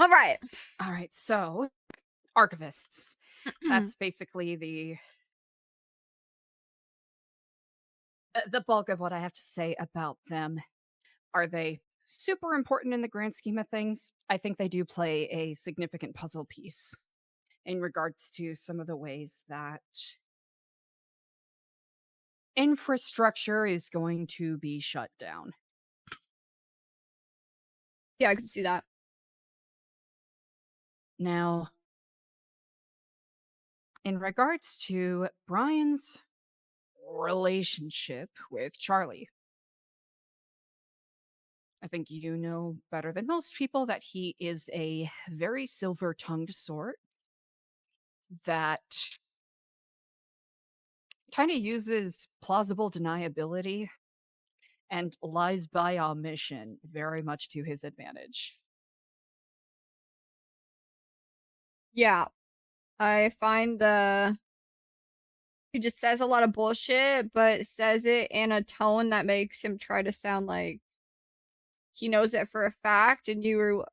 All right. All right, so archivists. That's basically the bulk of what I have to say about them. Are they super important in the grand scheme of things? I think they do play a significant puzzle piece in regards to some of the ways that infrastructure is going to be shut down. Yeah, I can see that. Now, in regards to Brian's relationship with Charlie, I think you know better than most people that he is a very silver tongued sort that kind of uses plausible deniability and lies by omission very much to his advantage. Yeah. I find he just says a lot of bullshit, but says it in a tone that makes him try to sound like he knows it for a fact and you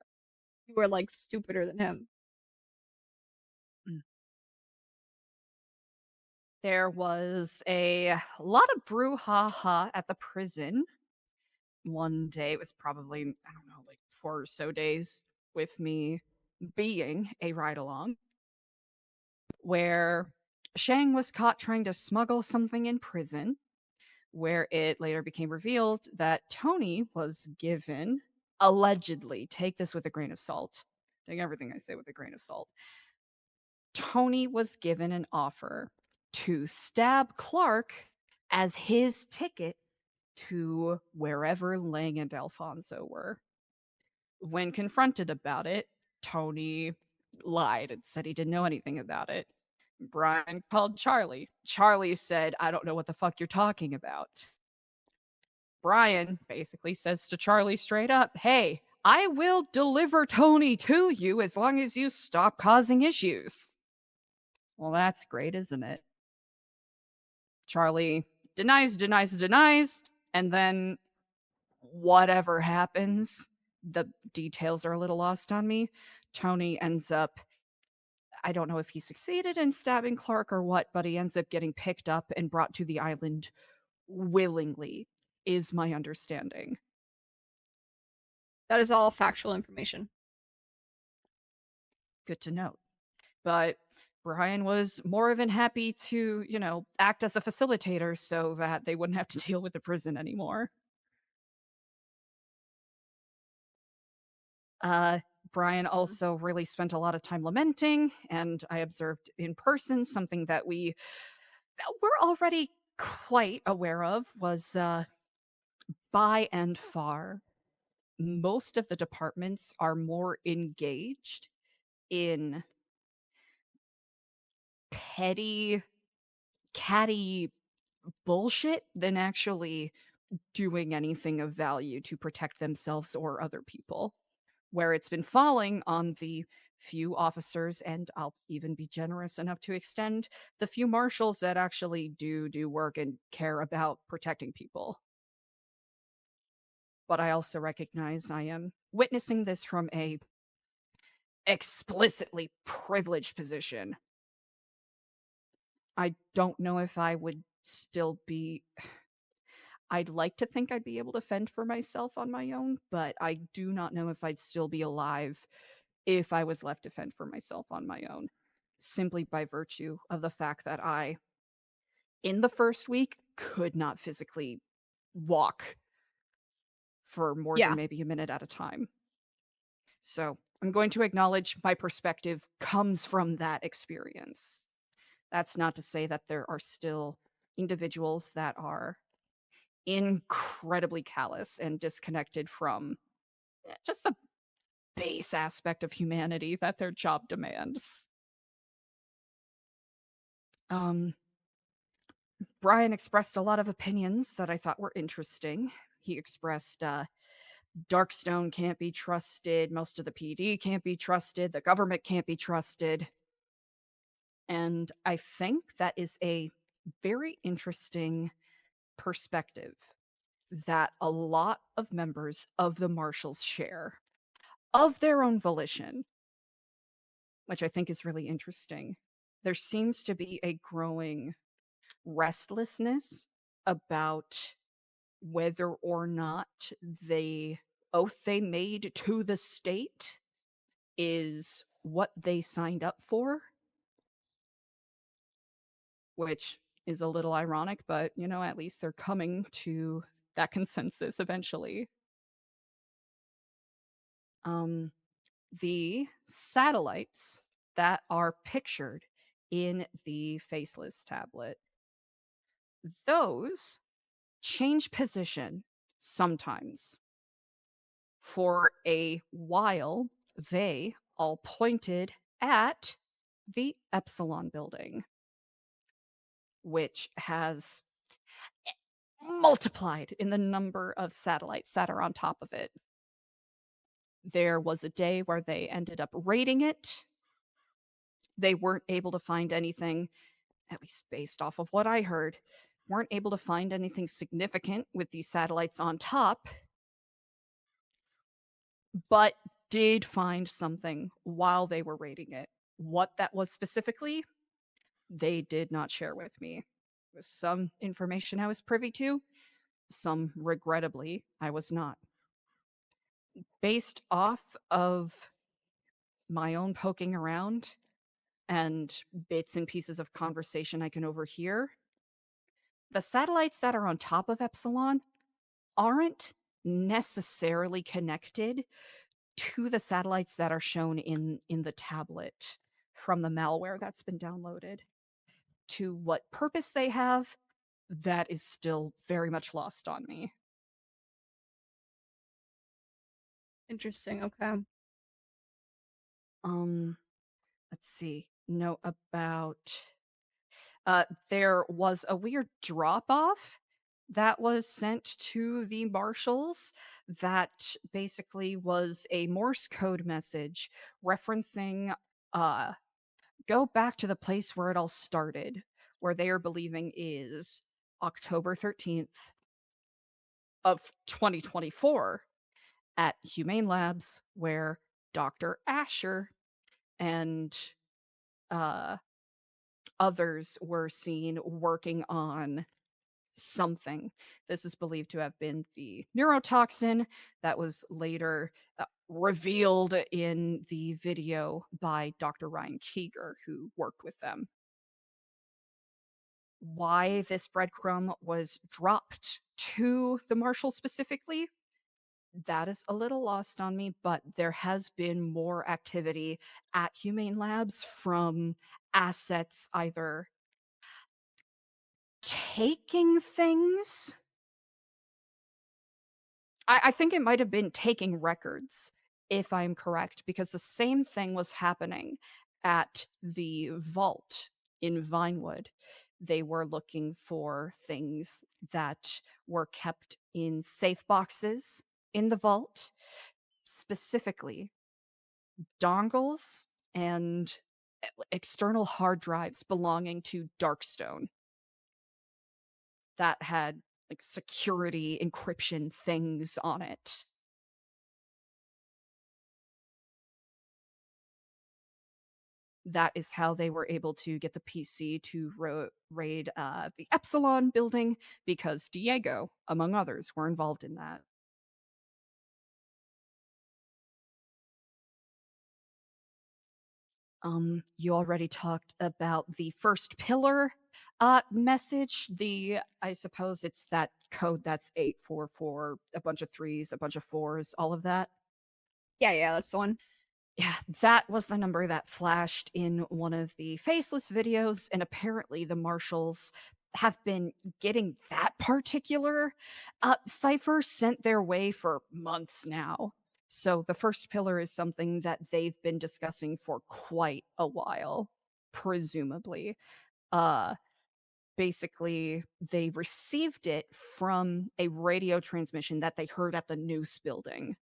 were like stupider than him. Mm. There was a lot of brouhaha at the prison one day. It was probably, I don't know, like 4 or so days with me being a ride along, where Shang was caught trying to smuggle something in prison, where it later became revealed that Tony was given, allegedly, take this with a grain of salt. Take everything I say with a grain of salt. Tony was given an offer to stab Clark as his ticket to wherever Lang and Alfonso were. When confronted about it, Tony lied and said he didn't know anything about it. Brian called Charlie. Charlie said, I don't know what the fuck you're talking about. Brian basically says to Charlie straight up, hey, I will deliver Tony to you as long as you stop causing issues. Well, that's great, isn't it? Charlie denies, and then whatever happens, the details are a little lost on me. Tony ends up, I don't know if he succeeded in stabbing Clark or what, but he ends up getting picked up and brought to the island willingly, is my understanding. That is all factual information. Good to know. But Brian was more than happy to, act as a facilitator so that they wouldn't have to deal with the prison anymore. Uh, Brian also really spent a lot of time lamenting, and I observed in person something that we're already quite aware of was by and far most of the departments are more engaged in petty catty bullshit than actually doing anything of value to protect themselves or other people. Where it's been falling on the few officers, and I'll even be generous enough to extend the few marshals that actually do work and care about protecting people. But I also recognize I am witnessing this from a explicitly privileged position. I don't know if I would still be I'd like to think I'd be able to fend for myself on my own, but I do not know if I'd still be alive if I was left to fend for myself on my own, simply by virtue of the fact that I, in the first week, could not physically walk for more than Yeah. maybe a minute at a time. So I'm going to acknowledge my perspective comes from that experience. That's not to say that there are still individuals that are incredibly callous and disconnected from just the base aspect of humanity that their job demands. Um, Brian expressed a lot of opinions that I thought were interesting. He expressed Darkstone can't be trusted, most of the PD can't be trusted, the government can't be trusted. And I think that is a very interesting perspective that a lot of members of the Marshals share. of their own volition, which I think is really interesting. There seems to be a growing restlessness about whether or not the oath they made to the state is what they signed up for, which is a little ironic, but at least they're coming to that consensus eventually. Um, the satellites that are pictured in the faceless tablet, those change position sometimes. For a while, they all pointed at the Epsilon building, which has multiplied in the number of satellites that are on top of it. There was a day where they ended up raiding it. They weren't able to find anything, at least based off of what I heard, weren't able to find anything significant with these satellites on top, but did find something while they were raiding it. What that was specifically, they did not share with me. Some information I was privy to, some regrettably I was not. Based off of my own poking around and bits and pieces of conversation I can overhear, the satellites that are on top of Epsilon aren't necessarily connected to the satellites that are shown in the tablet from the malware that's been downloaded. To what purpose they have, that is still very much lost on me. Interesting. Okay. Um, let's see. Know about there was a weird drop off that was sent to the marshals that basically was a Morse code message referencing uh go back to the place where it all started, where they are believing is October 13th of 2024 at Humane Labs, where Dr. Asher and uh, others were seen working on something. This is believed to have been the neurotoxin that was later revealed in the video by Dr. Ryan Keeger, who worked with them. Why this breadcrumb was dropped to the marshal specifically, that is a little lost on me, but there has been more activity at Humane Labs from assets either taking things. I think it might have been taking records, if I'm correct, because the same thing was happening at the vault in Vinewood. They were looking for things that were kept in safe boxes in the vault, specifically dongles and external hard drives belonging to Darkstone that had like security encryption things on it. That is how they were able to get the PC to raid the Epsilon building, because Diego, among others, were involved in that. You already talked about the first pillar message. I suppose it's that code that's 844, a bunch of threes, a bunch of fours, all of that. Yeah, yeah, that's the one. Yeah, that was the number that flashed in one of the faceless videos, and apparently the marshals have been getting that particular cipher sent their way for months now. So the first pillar is something that they've been discussing for quite a while, presumably. Uh Basically, they received it from a radio transmission that they heard at the news building.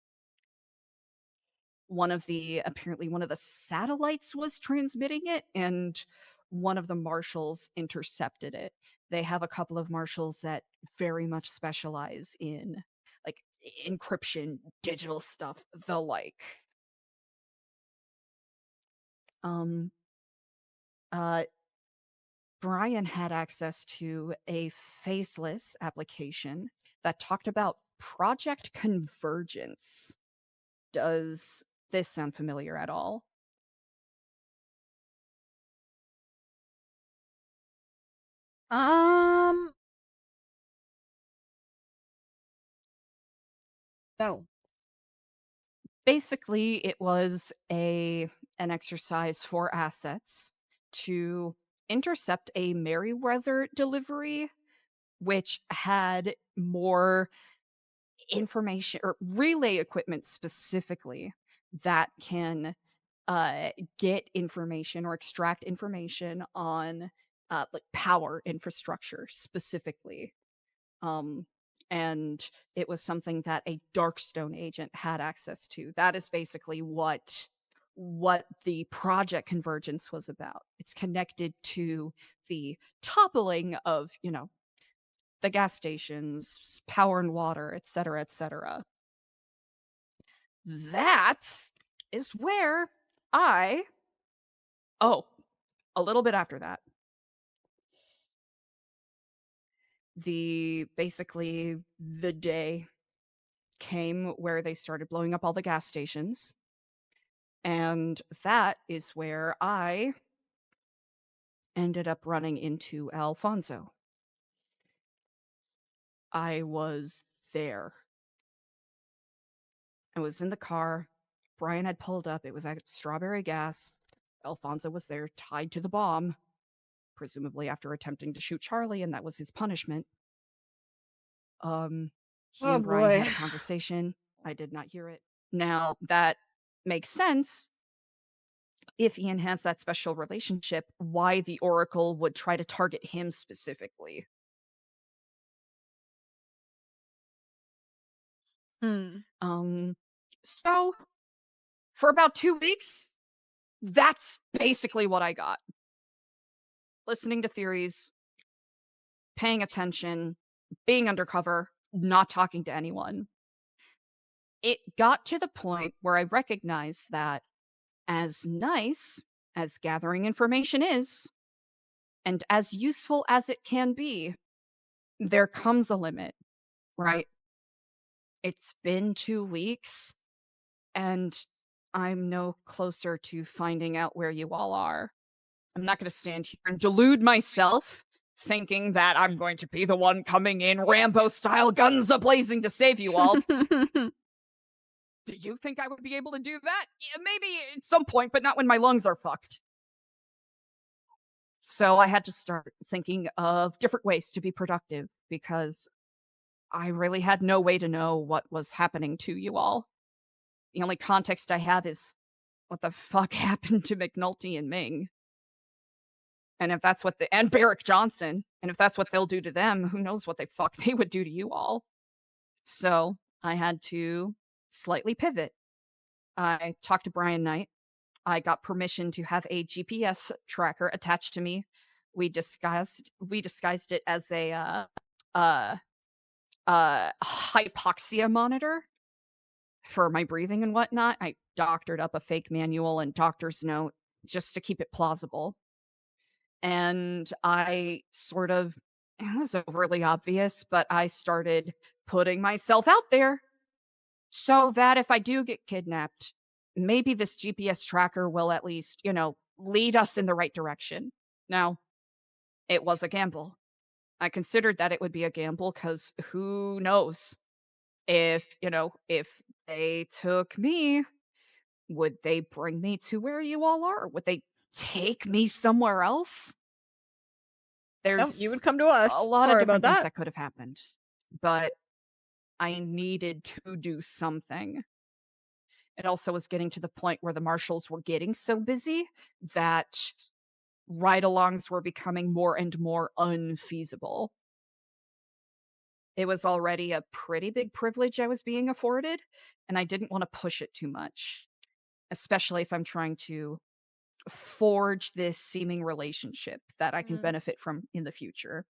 Apparently one of the satellites was transmitting it, and one of the marshals intercepted it. They have a couple of marshals that very much specialize in like encryption, digital stuff, the like. Um, uh, Brian had access to a faceless application that talked about Project Convergence. Does this sound familiar at all? Um, no. Basically, it was an exercise for assets to intercept a Merryweather delivery, which had more information or relay equipment specifically that can uh, get information or extract information on like power infrastructure specifically. Um, and it was something that a Darkstone agent had access to. That is basically what the project convergence was about. It's connected to the toppling of, the gas stations, power and water, etc., etc. That is where I oh, a little bit after that. The day came where they started blowing up all the gas stations. And that is where I ended up running into Alfonso. I was there. I was in the car. Brian had pulled up. It was at Strawberry Gas. Alfonso was there, tied to the bomb, presumably after attempting to shoot Charlie, and that was his punishment. He Oh and Brian boy. had a conversation. I did not hear it. Now, that makes sense if Ian has that special relationship, why the Oracle would try to target him specifically. Hmm. So for about 2 weeks, that's basically what I got. Listening to theories, paying attention, being undercover, not talking to anyone. It got to the point where I recognized that as nice as gathering information is, and as useful as it can be, there comes a limit, right? It's been 2 weeks, and I'm no closer to finding out where you all are. I'm not going to stand here and delude myself thinking that I'm going to be the one coming in Rambo style, guns a-blazing to save you all. Do you think I would be able to do that? Yeah, maybe at some point, but not when my lungs are fucked. So I had to start thinking of different ways to be productive because I really had no way to know what was happening to you all. The only context I have is what the fuck happened to McNulty and Ming. And if that's what and Barrick Johnson, and if that's what they'll do to them, who knows what they would do to you all. So I had to slightly pivot. I talked to Brian Knight. I got permission to have a GPS tracker attached to me. We disguised it as a uh, hypoxia monitor for my breathing and whatnot. I doctored up a fake manual and doctor's note just to keep it plausible. And it was overly obvious, but I started putting myself out there so that if I do get kidnapped, maybe this GPS tracker will at least, lead us in the right direction. Now, it was a gamble. I considered that it would be a gamble because who knows if they took me, would they bring me to where you all are? Would they take me somewhere else? No, you would There's come to a us. lot of Sorry about different things that. that could have happened, but I needed to do something. It also was getting to the point where the marshals were getting so busy that ride-alongs were becoming more and more unfeasible. It was already a pretty big privilege I was being afforded, and I didn't want to push it too much, especially if I'm trying to forge this seeming relationship that I can Mm. benefit from in the future,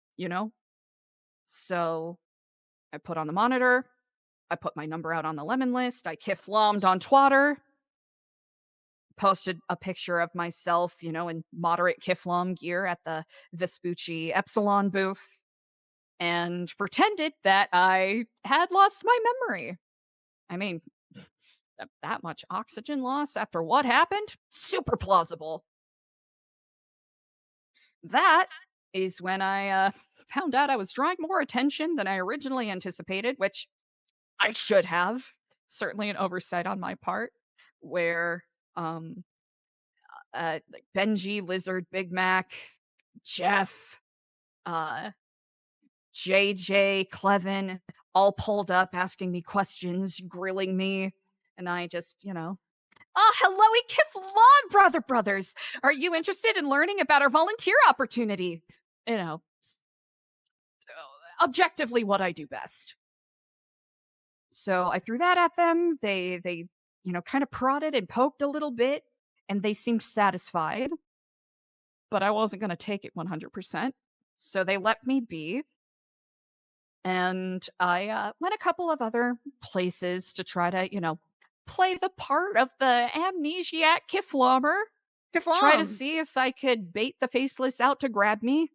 So I put on the monitor, I put my number out on the lemon list, I kiflommed on Twatter, posted a picture of myself, in moderate Kiflam gear at the Vespucci Epsilon booth and pretended that I had lost my memory. I mean, that much oxygen loss after what happened? Super plausible. That is when I found out I was drawing more attention than I originally anticipated, which I should have. Certainly an oversight on my part, where um like Benji, Lizard, Big Mac, Jeff, uh JJ, Clevin, all pulled up asking me questions, grilling me, and I just, "Oh, hello, Kiflon, brothers. Are you interested in learning about our volunteer opportunities?" You know, objectively what I do best. So I threw that at them. They kind of prodded and poked a little bit, and they seemed satisfied, but I wasn't going to take it 100%. So they let me be. And I went a couple of other places to try to, play the part of the amnesiac Kiflomer. Try to Kaflam! see if I could bait the faceless out to grab me.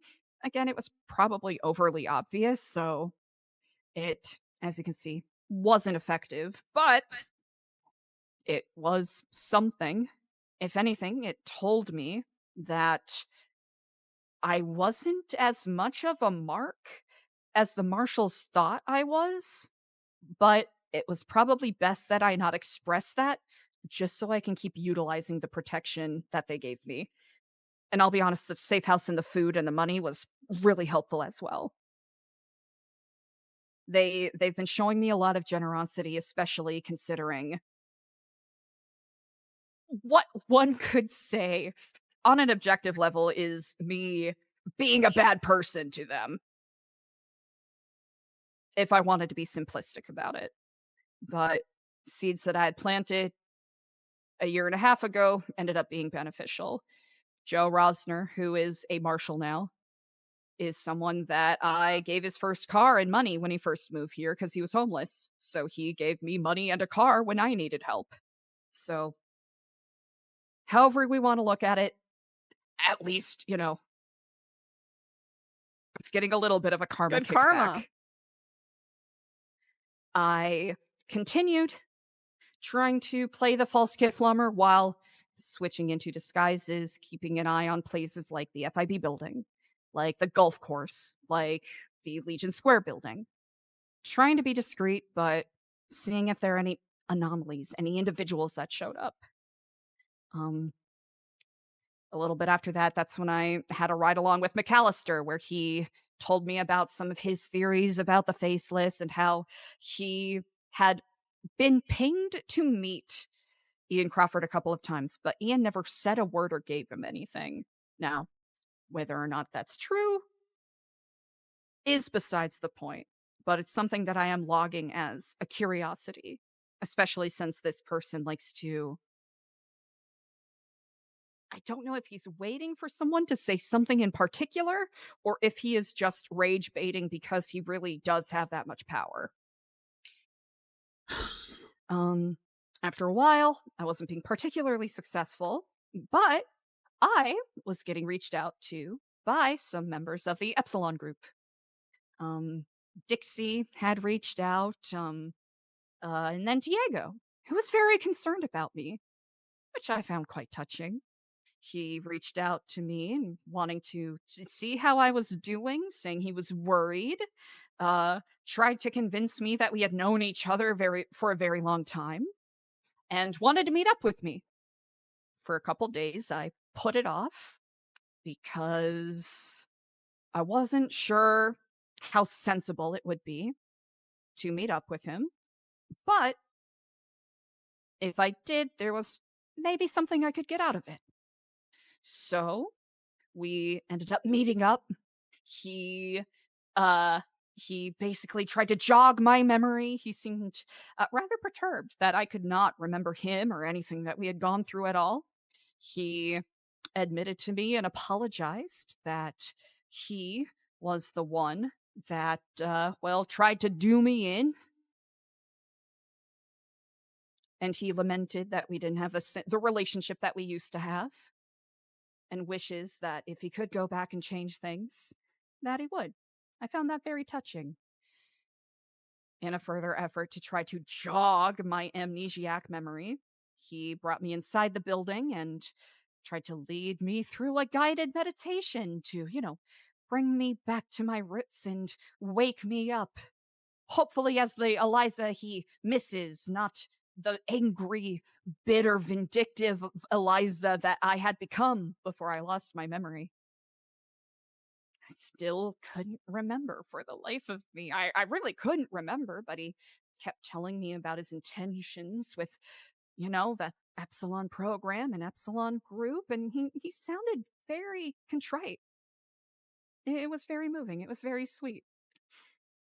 Again, it was probably overly obvious, so it, as you can see, wasn't effective, but it was something. If anything, it told me that I wasn't as much of a mark as the marshals thought I was, but it was probably best that I not express that just so I can keep utilizing the protection that they gave me. And I'll be honest, the safe house and the food and the money was really helpful as well. They've been showing me a lot of generosity, especially considering what one could say on an objective level is me being a bad person to them, if I wanted to be simplistic about it. But seeds that I had planted a year and a half ago ended up being beneficial. Joe Rosner, who is a marshal now, is someone that I gave his first car and money when he first moved here because he was homeless. So he gave me money and a car when I needed help. So, however we want to look at it, at least, it's getting a little bit of a karma Good karma. kickback. I continued trying to play the false Kiflummer while switching into disguises, keeping an eye on places like the FIB building, like the golf course, like the Legion Square building. Trying to be discreet, but seeing if there are any anomalies, any individuals that showed up. Um, a little bit after that, that's when I had a ride along with McAllister, where he told me about some of his theories about the faceless and how he had been pinged to meet Ian Crawford a couple of times, but Ian never said a word or gave him anything. Now, whether or not that's true is besides the point, but it's something that I am logging as a curiosity, especially since this person likes to. I don't know if he's waiting for someone to say something in particular or if he is just rage baiting because he really does have that much power. Um, After a while, I wasn't being particularly successful, but I was getting reached out to by some members of the Epsilon group. Um, Dixie had reached out, and then Diego, who was very concerned about me, which I found quite touching. He reached out to me and wanting to see how I was doing, saying he was worried. Tried to convince me that we had known each other for a very long time, and wanted to meet up with me. For a couple days, I put it off because I wasn't sure how sensible it would be to meet up with him. But if I did, there was maybe something I could get out of it. So we ended up meeting up. He uh he basically tried to jog my memory. He seemed rather perturbed that I could not remember him or anything that we had gone through at all. He admitted to me and apologized that he was the one that tried to do me in. and he lamented that we didn't have the relationship that we used to have, and wishes that if he could go back and change things, that he would. I found that very touching. In a further effort to try to jog my amnesiac memory, he brought me inside the building and tried to lead me through a guided meditation to, bring me back to my roots and wake me up. Hopefully, as the Eliza he misses, not the angry, bitter, vindictive Eliza that I had become before I lost my memory. I still couldn't remember for the life of me. I really couldn't remember, but he kept telling me about his intentions with, the Epsilon program and Epsilon group, and he sounded very contrite. It was very moving. It was very sweet.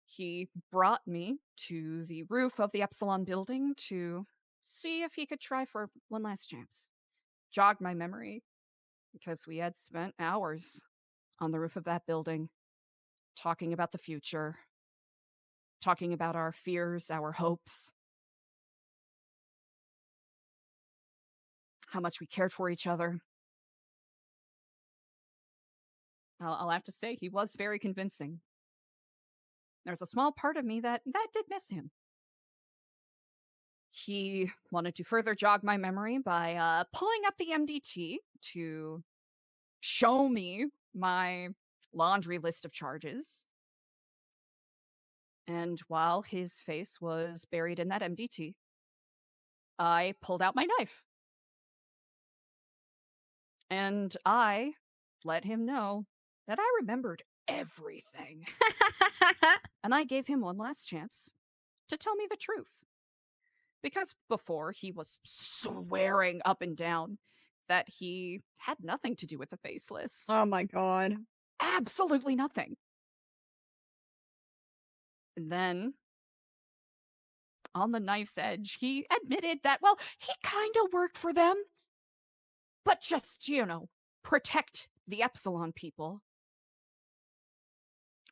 He brought me to the roof of the Epsilon building to see if he could try for one last chance. Jog my memory, because we had spent hours on the roof of that building talking about the future, talking about our fears, our hopes, how much we cared for each other. I'll have to say, he was very convincing. There's a small part of me that did miss him. He wanted to further jog my memory by pulling up the MDT to show me my laundry list of charges. And while his face was buried in that MDT, I pulled out my knife. And I let him know that I remembered everything. And I gave him one last chance to tell me the truth. Because before, he was swearing up and down that he had nothing to do with the faceless. Oh my god. Absolutely nothing. And then, on the knife's edge, he admitted that, well, he kind of worked for them, but just, protect the Epsilon people.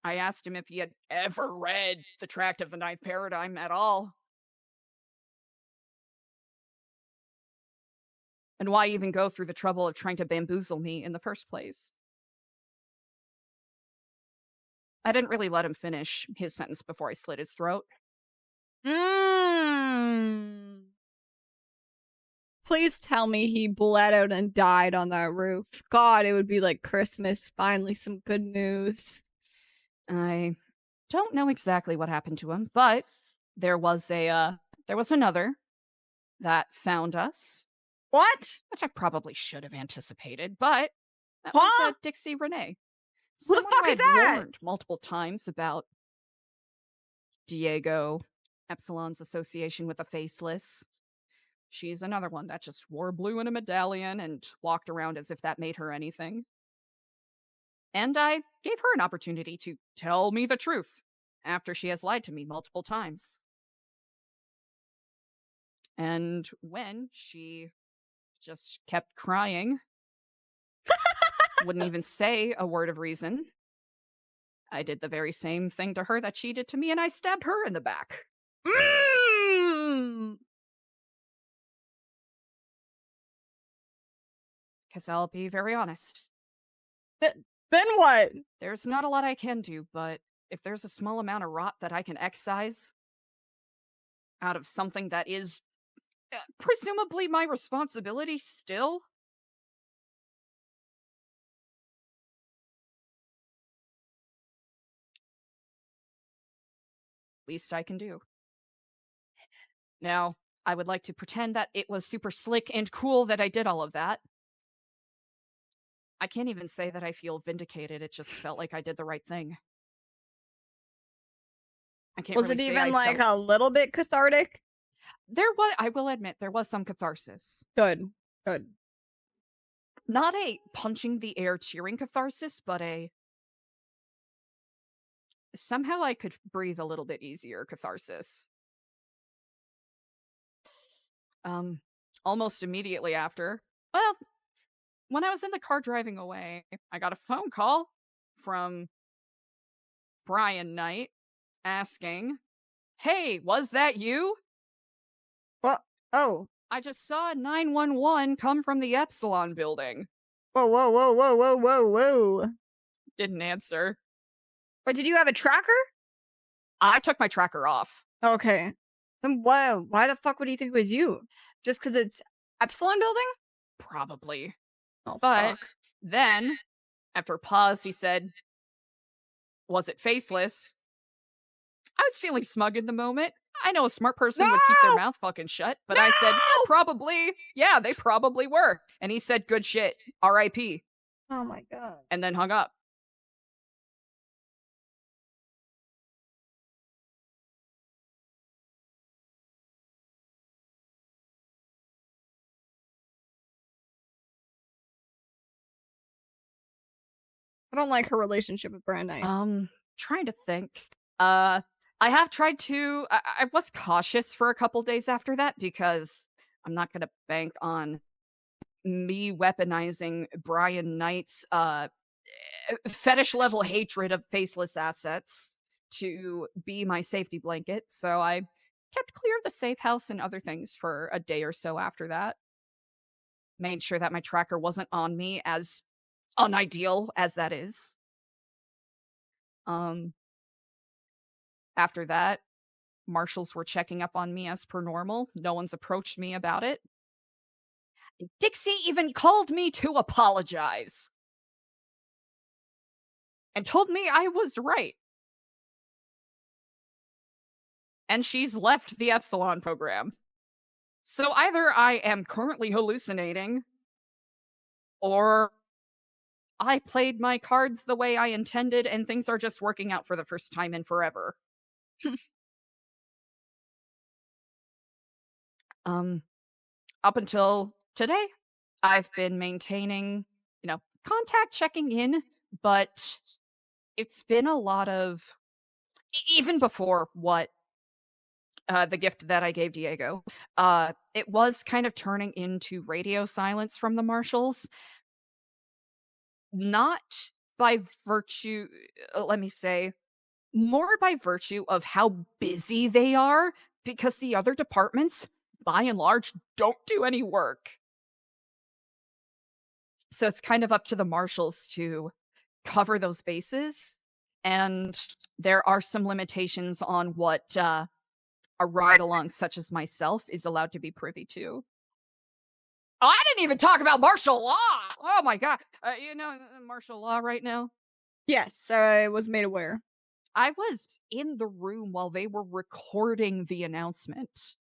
I asked him if he had ever read The Tract of the Ninth Paradigm at all. And why even go through the trouble of trying to bamboozle me in the first place? I didn't really let him finish his sentence before I slit his throat. Mm. Please tell me he bled out and died on that roof. God, it would be like Christmas. Finally, some good news. I don't know exactly what happened to him, but there was another that found us, What? which I probably should have anticipated, but that was Huh? Dixie Renee. Who the Someone fuck who is I'd that? warned multiple times about Diego Epsilon's association with the Faceless. She's another one that just wore blue in a medallion and walked around as if that made her anything. And I gave her an opportunity to tell me the truth after she has lied to me multiple times. And when she just kept crying, wouldn't even say a word of reason, I did the very same thing to her that she did to me, and I stabbed her in the back. Mm. Because I'll be very honest. Then what? There's not a lot I can do, but if there's a small amount of rot that I can excise out of something that is presumably my responsibility still, least I can do. Now, I would like to pretend that it was super slick and cool that I did all of that. I can't even say that I feel vindicated. It just felt like I did the right thing. I can't Was really it say even I like felt. a little bit cathartic? I will admit, there was some catharsis. Good. Good. Not a punching the air cheering catharsis, but a somehow I could breathe a little bit easier catharsis. Almost immediately after, well, when I was in the car driving away, I got a phone call from Brian Knight asking, "Hey, was that you?" What? Oh. I just saw 911 come from the Epsilon building. Whoa, whoa, whoa, whoa, whoa, whoa, whoa. Didn't answer. But did you have a tracker? I took my tracker off. Okay. Then why the fuck would he think it was you? Just because it's Epsilon building? Probably. Oh, But fuck. then, after a pause, he said, was it faceless? I was feeling smug in the moment. I know a smart person would keep their No! mouth fucking shut, but I said, No! probably. Yeah, they probably were. And he said, good shit. RIP. Oh my god. And then hung up. I don't like her relationship with Brand Knight. Trying to think. Uh, I have tried to. I was cautious for a couple days after that because I'm not gonna bank on me weaponizing Brian Knight's fetish level hatred of faceless assets to be my safety blanket. So I kept clear of the safe house and other things for a day or so after that. Made sure that my tracker wasn't on me, as unideal as that is. Um, After that, marshals were checking up on me as per normal. No one's approached me about it. Dixie even called me to apologize and told me I was right. And she's left the Epsilon program. So either I am currently hallucinating or I played my cards the way I intended and things are just working out for the first time in forever. Um Up until today, I've been maintaining, contact checking in, but it's been a lot of even before what the gift that I gave Diego, it was kind of turning into radio silence from the marshals, not by virtue, let me say, more by virtue of how busy they are, because the other departments, by and large, don't do any work. So it's kind of up to the marshals to cover those bases. And there are some limitations on what a ride along such as myself is allowed to be privy to. Oh, I didn't even talk about martial law. Oh my god. Martial law right now. Yes, I was made aware. I was in the room while they were recording the announcement,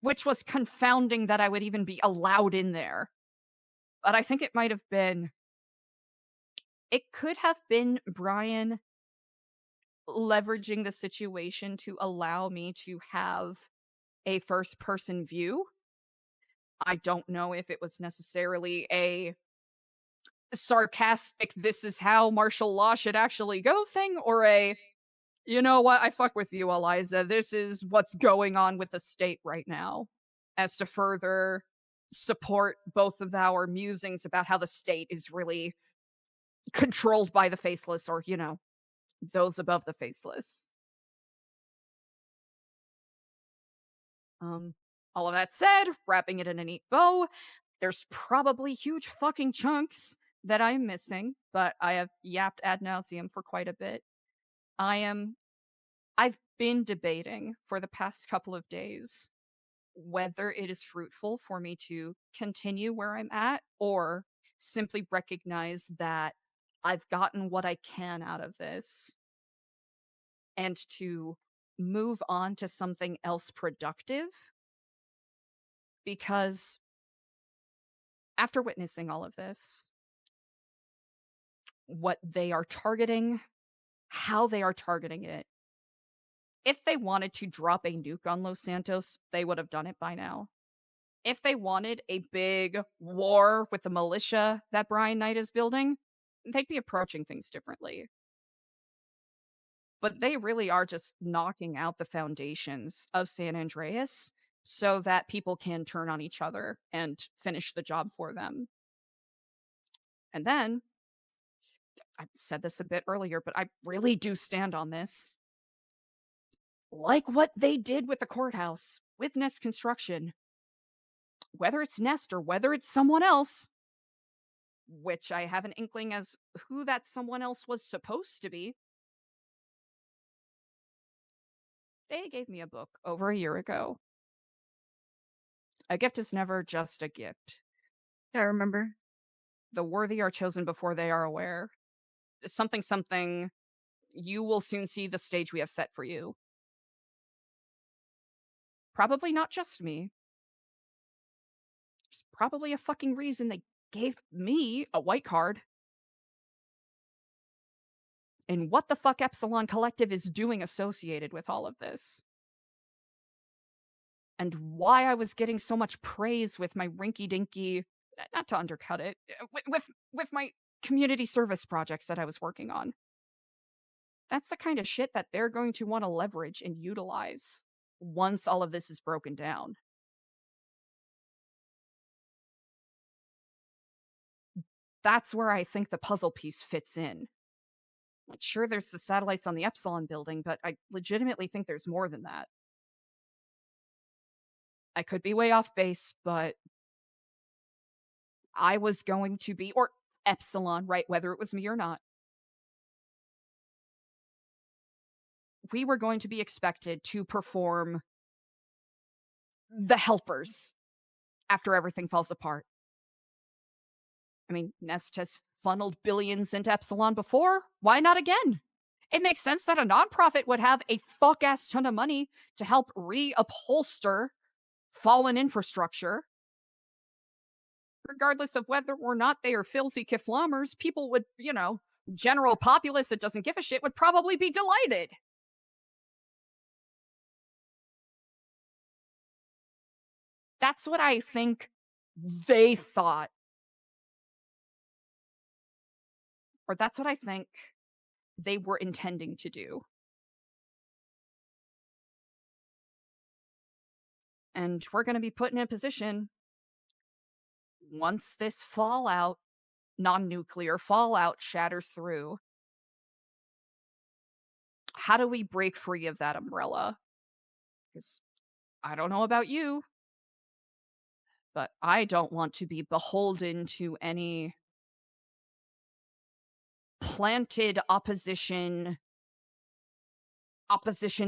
which was confounding that I would even be allowed in there. But I think it could have been Brian leveraging the situation to allow me to have a first person view. I don't know if it was necessarily a sarcastic, this is how martial law should actually go thing, or a, you know what, I fuck with you, Eliza. This is what's going on with the state right now, as to further support both of our musings about how the state is really controlled by the faceless, or, those above the faceless. Um, all of that said, wrapping it in a neat bow, there's probably huge fucking chunks that I'm missing, but I have yapped ad nauseum for quite a bit. I've been debating for the past couple of days whether it is fruitful for me to continue where I'm at or simply recognize that I've gotten what I can out of this and to move on to something else productive, because after witnessing all of this, what they are targeting, how they are targeting it, if they wanted to drop a nuke on Los Santos, they would have done it by now. If they wanted a big war with the militia that Brian Knight is building, they'd be approaching things differently. But they really are just knocking out the foundations of San Andreas so that people can turn on each other and finish the job for them. And then, I said this a bit earlier, but I really do stand on this. like what they did with the courthouse, with Nest Construction, whether it's Nest or whether it's someone else, which I have an inkling as who that someone else was supposed to be. They gave me a book over a year ago. A gift is never just a gift. I remember. The worthy are chosen before they are aware. Something, something, you will soon see the stage we have set for you. Probably not just me. There's probably a fucking reason they gave me a white card. And what the fuck Epsilon Collective is doing associated with all of this. And why I was getting so much praise with my rinky dinky, not to undercut it, with my community service projects that I was working on. That's the kind of shit that they're going to want to leverage and utilize once all of this is broken down. That's where I think the puzzle piece fits in. Like, sure, there's the satellites on the Epsilon building, but I legitimately think there's more than that. I could be way off base, but I was going to be, or Epsilon, right? Whether it was me or not, we were going to be expected to perform the helpers after everything falls apart. I mean, Nest has funneled billions into Epsilon before. Why not again? It makes sense that a nonprofit would have a fuck ass ton of money to help reupholster fallen infrastructure. Regardless of whether or not they are filthy kiflamers, people would, general populace that doesn't give a shit would probably be delighted. That's what I think they thought. Or that's what I think they were intending to do. And we're going to be put in a position once this fallout, non nuclear fallout, shatters through. How do we break free of that umbrella? Because I don't know about you, but I don't want to be beholden to any planted opposition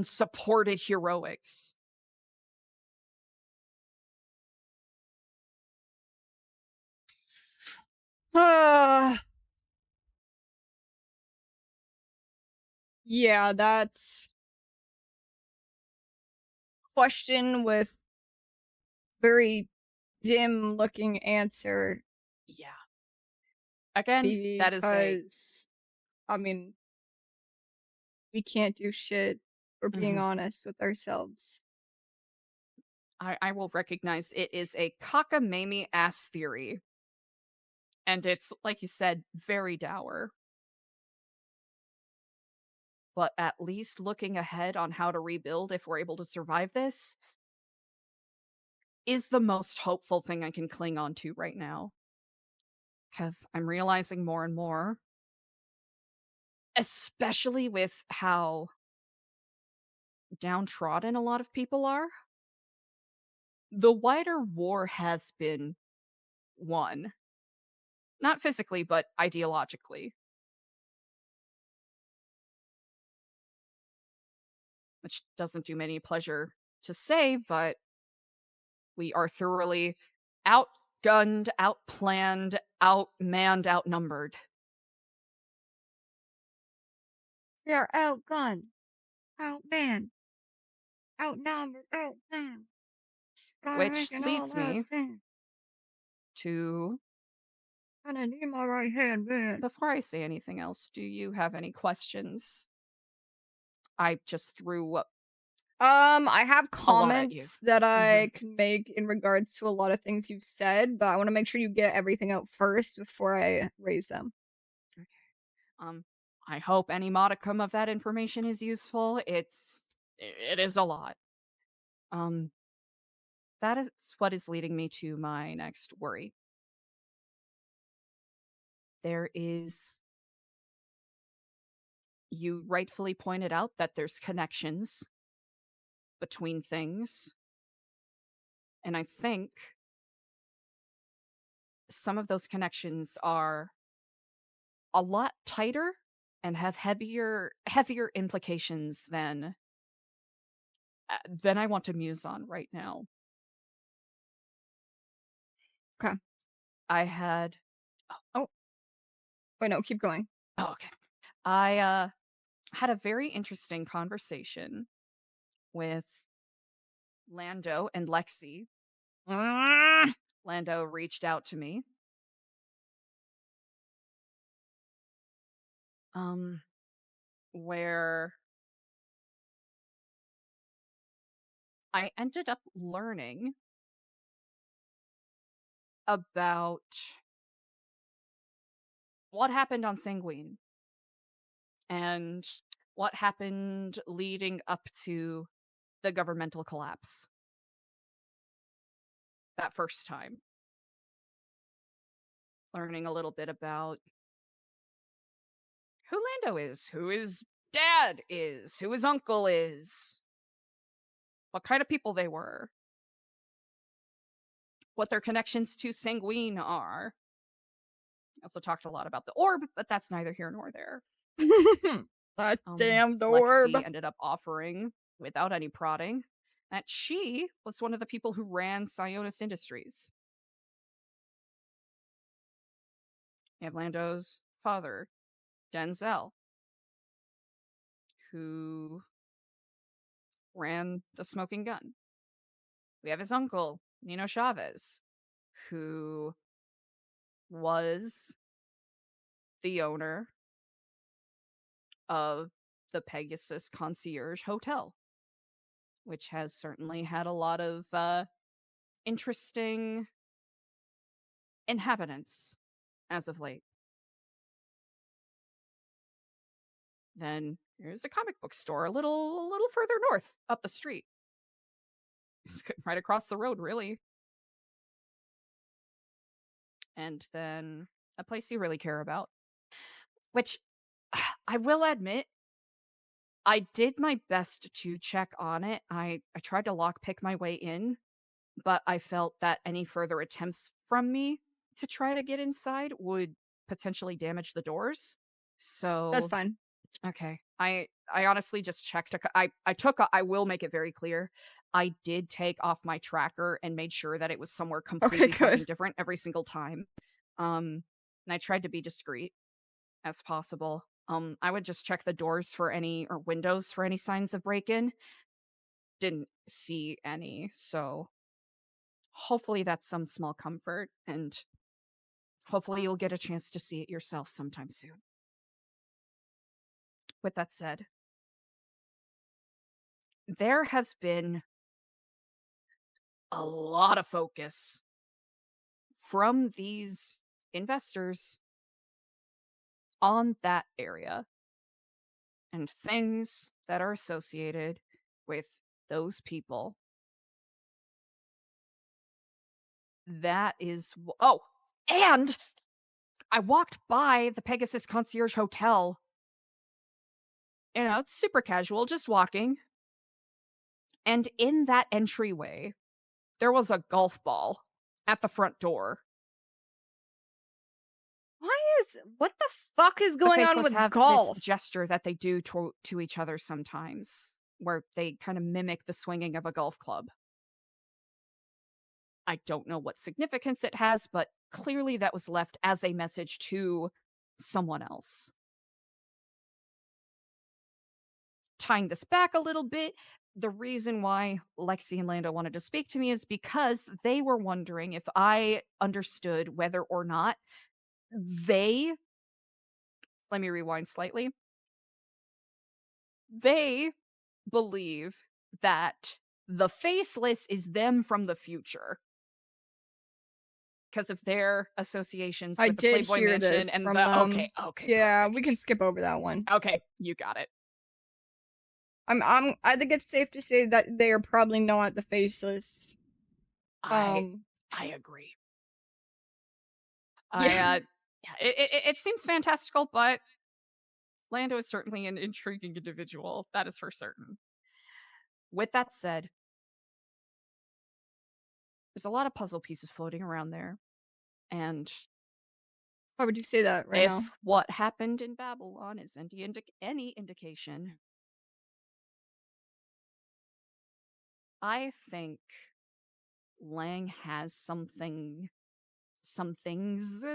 supported heroics. Yeah, that's question with very dim looking answer Yeah. Again, that is because I mean we can't do shit for being Mhm. honest with ourselves. I will recognize it is a cockamamie ass theory. And it's, like you said, very dour. But at least looking ahead on how to rebuild if we're able to survive this is the most hopeful thing I can cling on to right now. Because I'm realizing more and more, especially with how downtrodden a lot of people are, the wider war has been won. Not physically, but ideologically. Which doesn't do me any pleasure to say, but we are thoroughly outgunned, outplanned, outmanned, outnumbered. We are outgunned, outmanned, outnumbered, outnumbered. Gotta Which make an all leads out me stand. to, Gonna need my right hand, man. before I say anything else, do you have any questions? I just threw I have a lot at you. comments that Mhm. I can make in regards to a lot of things you've said, but I want to make sure you get everything out first before I raise them. Okay. Um, I hope any modicum of that information is useful. It is a lot. Um, that is what is leading me to my next worry. There is, you rightfully pointed out that there's connections between things. And I think some of those connections are a lot tighter and have heavier implications than I want to muse on right now. Okay. I had Oh, wait, no, keep going. oh, okay. I had a very interesting conversation with Lando and Lexi. Ah! Lando reached out to me. Where I ended up learning about what happened on Sanguine and what happened leading up to the governmental collapse that first time. Learning a little bit about who Lando is, who his dad is, who his uncle is, what kind of people they were, what their connections to Sanguine are. I also talked a lot about the orb, but that's neither here nor there. That damned orb. Lexi ended up offering, without any prodding, that she was one of the people who ran Sionis Industries. You have Lando's father, Denzel, who ran the Smoking Gun. We have his uncle, Nino Chavez, who was the owner of the Pegasus Concierge Hotel, which has certainly had a lot of interesting inhabitants as of late. Then there's a comic book store a little further north up the street. Right across the road, really. And then a place you really care about, which I will admit, I did my best to check on it. I tried to lockpick my way in, but I felt that any further attempts from me to try to get inside would potentially damage the doors. That's So fine. okay. I honestly just checked I took I will make it very clear. I did take off my tracker and made sure that it was somewhere Okay, completely fucking good. different every single time. And I tried to be discreet as possible. I would just check the doors for any or windows for any signs of break-in. Didn't see any, so hopefully that's some small comfort, and hopefully you'll get a chance to see it yourself sometime soon. With that said, there has been a lot of focus from these investors on that area and things that are associated with those people. That is. Oh, and I walked by the Pegasus Concierge Hotel. You know, it's super casual, just walking. And in that entryway, there was a golf ball at the front door. What the fuck is The going on Faceless with have this golf? gesture that they do to each other sometimes, where they kind of mimic the swinging of a golf club. I don't know what significance it has, but clearly that was left as a message to someone else. Tying this back a little bit, the reason why Lexi and Lando wanted to speak to me is because they were wondering if I understood whether or not they, let me rewind slightly, they believe that the Faceless is them from the future because of their associations I with the did Playboy hear Mansion this and from the them. okay, Yeah, we can perfect. skip over that one. Okay, you got it. I think it's safe to say that they are probably not the faceless. I Um, I agree. I yeah. yeah, it seems fantastical, but Lando is certainly an intriguing individual. That is for certain. With that said, there's a lot of puzzle pieces floating around there, and Why would you say that right now? if what happened in Babylon is any indication, I think Lang has some things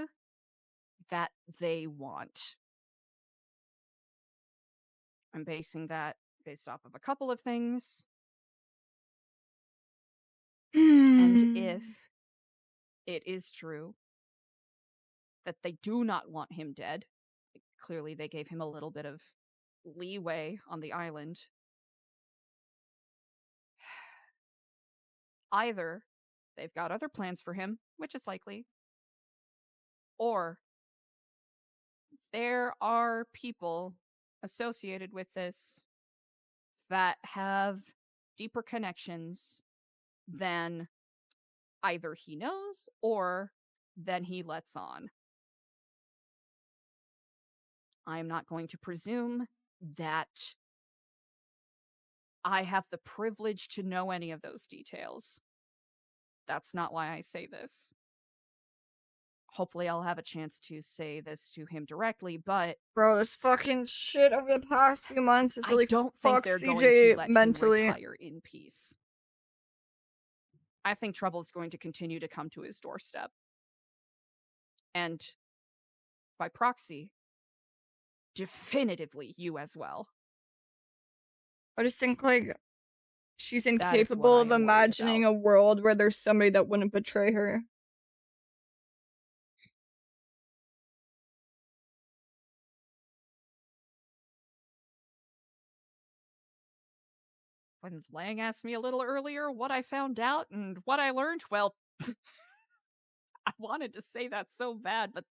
that they want. I'm basing that based off of a couple of things. And if it is true that they do not want him dead, clearly they gave him a little bit of leeway on the island. Either they've got other plans for him, which is likely, or there are people associated with this that have deeper connections than either he knows or than he lets on. I am not going to presume that I have the privilege to know any of those details. That's not why I say this. Hopefully, I'll have a chance to say this to him directly, but Bro, this fucking shit over the past few months has I really don't think fucked they're going to CJ let him mentally. retire in peace. I think trouble is going to continue to come to his doorstep. And by proxy, definitively you as well. I just think, like, she's That is what incapable I of am worried imagining about. a world where there's somebody that wouldn't betray her. When Lang asked me a little earlier what I found out and what I learned, well, I wanted to say that so bad, but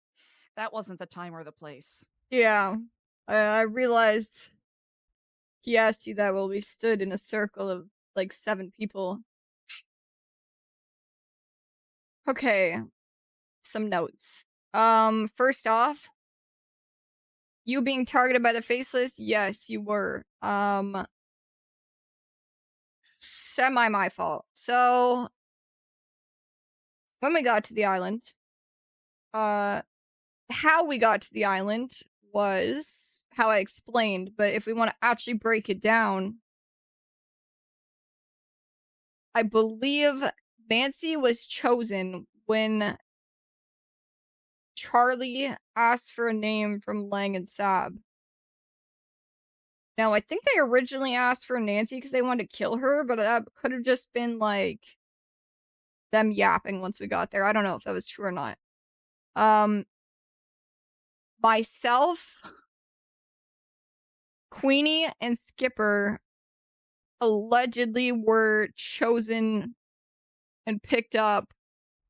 that wasn't the time or the place. Yeah. I realized he asked you that while we stood in a circle of, like, 7 people. Okay. Some notes. First off, you being targeted by the Faceless, yes, you were. Semi my fault. So, when we got to the island, uh, how we got to the island was how I explained, but if we want to actually break it down, I believe Nancy was chosen when Charlie asked for a name from Lang and Sab. Now, I think they originally asked for Nancy because they wanted to kill her, but that could have just been like them yapping once we got there. I don't know if that was true or not. Myself, Queenie, and Skipper allegedly were chosen and picked up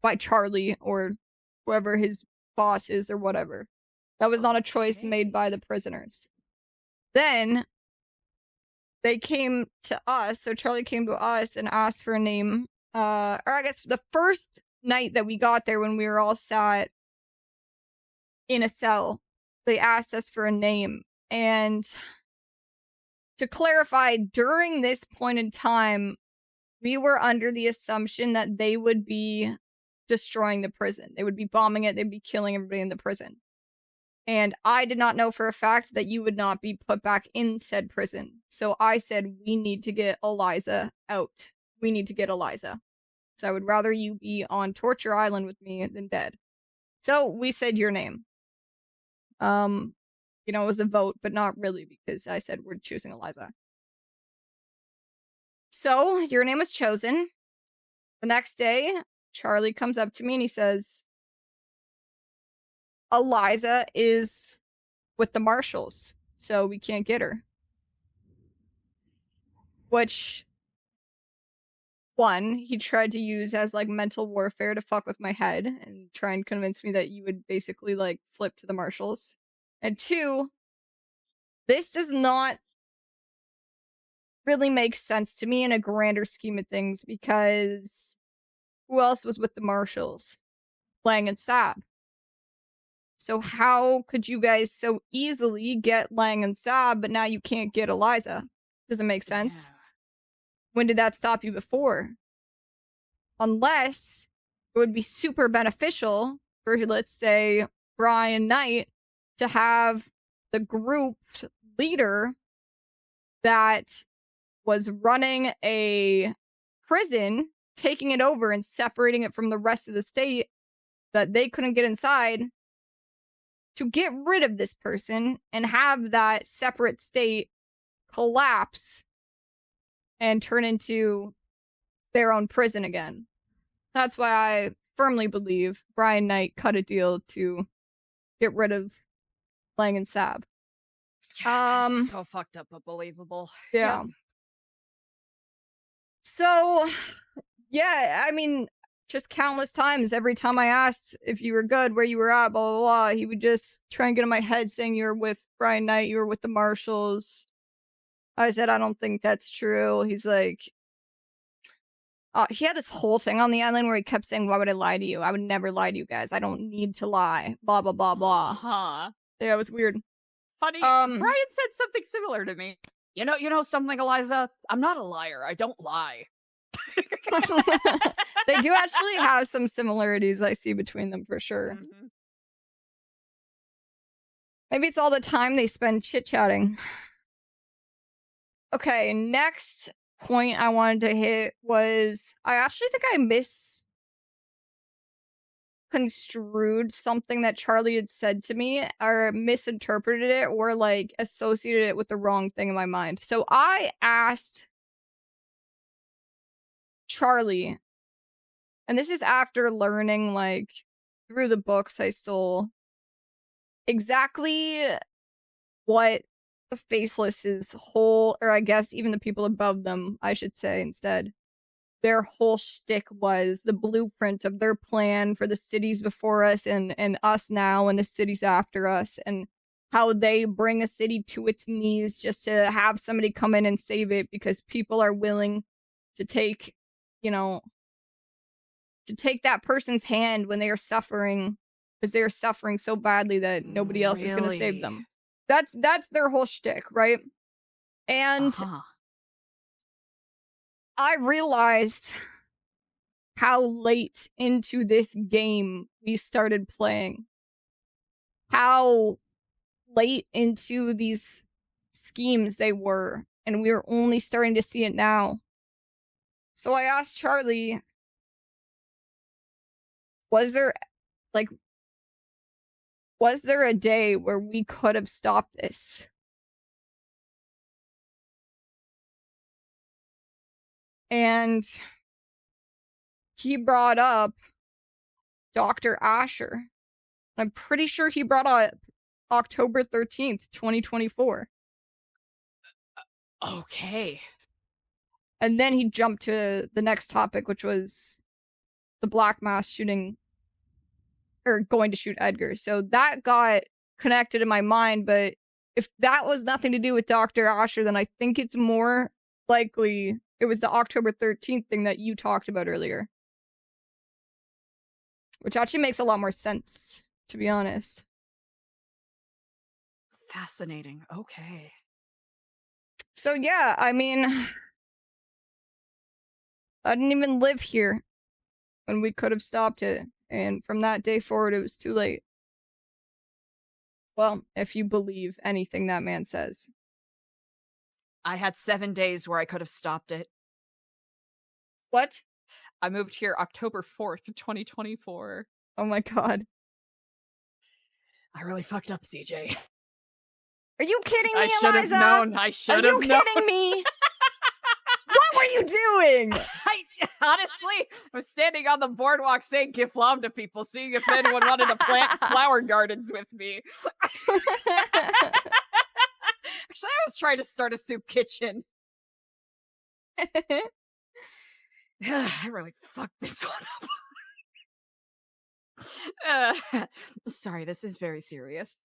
by Charlie or whoever his boss is or whatever. That was not a choice made by the prisoners. Then they came to us, so Charlie came to us and asked for a name. Or I guess the first night that we got there when we were all sat in a cell, they asked us for a name. And to clarify, during this point in time, we were under the assumption that they would be destroying the prison. They would be bombing it, they'd be killing everybody in the prison. And I did not know for a fact that you would not be put back in said prison. So I said, we need to get Eliza out. We need to get Eliza. So I would rather you be on Torture Island with me than dead. So we said your name. It was a vote, but not really because I said we're choosing Eliza. So your name was chosen. The next day, Charlie comes up to me and he says, Eliza is with the marshals, so we can't get her. Which, one, he tried to use as like mental warfare to fuck with my head and try and convince me that you would basically like flip to the marshals. And two, this does not really make sense to me in a grander scheme of things because who else was with the marshals? Lang and Sab. So how could you guys so easily get Lang and Sab, but now you can't get Eliza? Does it make sense? Yeah. when did that stop you before? Unless it would be super beneficial for, let's say, Brian Knight to have the group leader that was running a prison, taking it over and separating it from the rest of the state that they couldn't get inside, to get rid of this person and have that separate state collapse and turn into their own prison again. That's why I firmly believe Brian Knight cut a deal to get rid of Lang and Sab. So fucked up but believable. Yeah. Yep. So, yeah, I mean, just countless times, every time I asked if you were good, where you were at, blah, blah, blah, he would just try and get in my head saying you were with Brian Knight, you were with the Marshals. I said, I don't think that's true. He's like, he had this whole thing on the island where he kept saying, why would I lie to you? I would never lie to you guys. I don't need to lie. Blah, blah, blah, blah. Huh. Yeah, it was weird. Funny. Brian said something similar to me. You know something, Eliza? I'm not a liar. I don't lie. They do actually have some similarities I see between them for sure. Mm-hmm. Maybe it's all the time they spend chit-chatting. Okay, next point I wanted to hit was, I actually think I misconstrued something that Charlie had said to me, or misinterpreted it, or like associated it with the wrong thing in my mind. So I asked Charlie, and this is after learning, like, through the books I stole, exactly what the Faceless's whole, or I guess even the people above them, I should say instead, their whole shtick was, the blueprint of their plan for the cities before us and us now and the cities after us, and how they bring a city to its knees just to have somebody come in and save it because people are willing to take, you know, to take that person's hand when they are suffering, because they are suffering so badly that nobody else is going to save them. That's their whole shtick, right? And I realized how late into this game we started playing. How late into these schemes they were, and we were only starting to see it now. So I asked Charlie, was there a day where we could have stopped this? And he brought up Dr. Asher. I'm pretty sure he brought up October 13th, 2024. Okay. And then he jumped to the next topic, which was the Black Mass shooting, or going to shoot Edgar. So that got connected in my mind, but if that was nothing to do with Dr. Asher, then I think it's more likely it was the October 13th thing that you talked about earlier. Which actually makes a lot more sense, to be honest. Fascinating. Okay. So yeah, I mean, I didn't even live here when we could have stopped it. And from that day forward, it was too late. Well, if you believe anything that man says. I had 7 days where I could have stopped it. What? I moved here October 4th, 2024. Oh my god. I really fucked up, CJ. Are you kidding me, I should have Eliza? known. I should have known. Are you kidding me? What were you doing? Honestly, I was standing on the boardwalk saying Giflam to people, seeing if anyone wanted to plant flower gardens with me. Actually, I was trying to start a soup kitchen. I really fucked this one up. Sorry, this is very serious.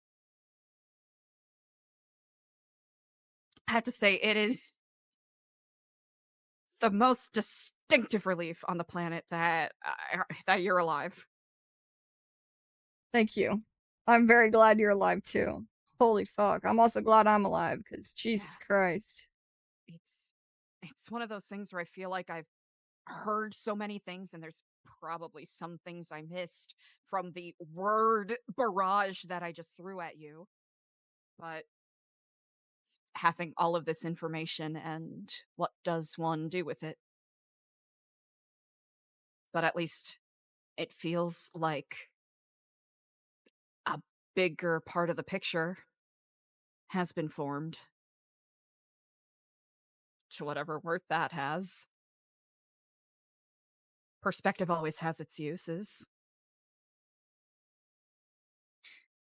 I have to say, it is the most distinctive relief on the planet that you're alive. Thank you. I'm very glad you're alive too. Holy fuck. I'm also glad I'm alive, because Jesus Christ. it's one of those things where I feel like I've heard so many things, and there's probably some things I missed from the word barrage that I just threw at you. But having all of this information, and what does one do with it? But at least it feels like a bigger part of the picture has been formed, to whatever worth that has. Perspective always has its uses.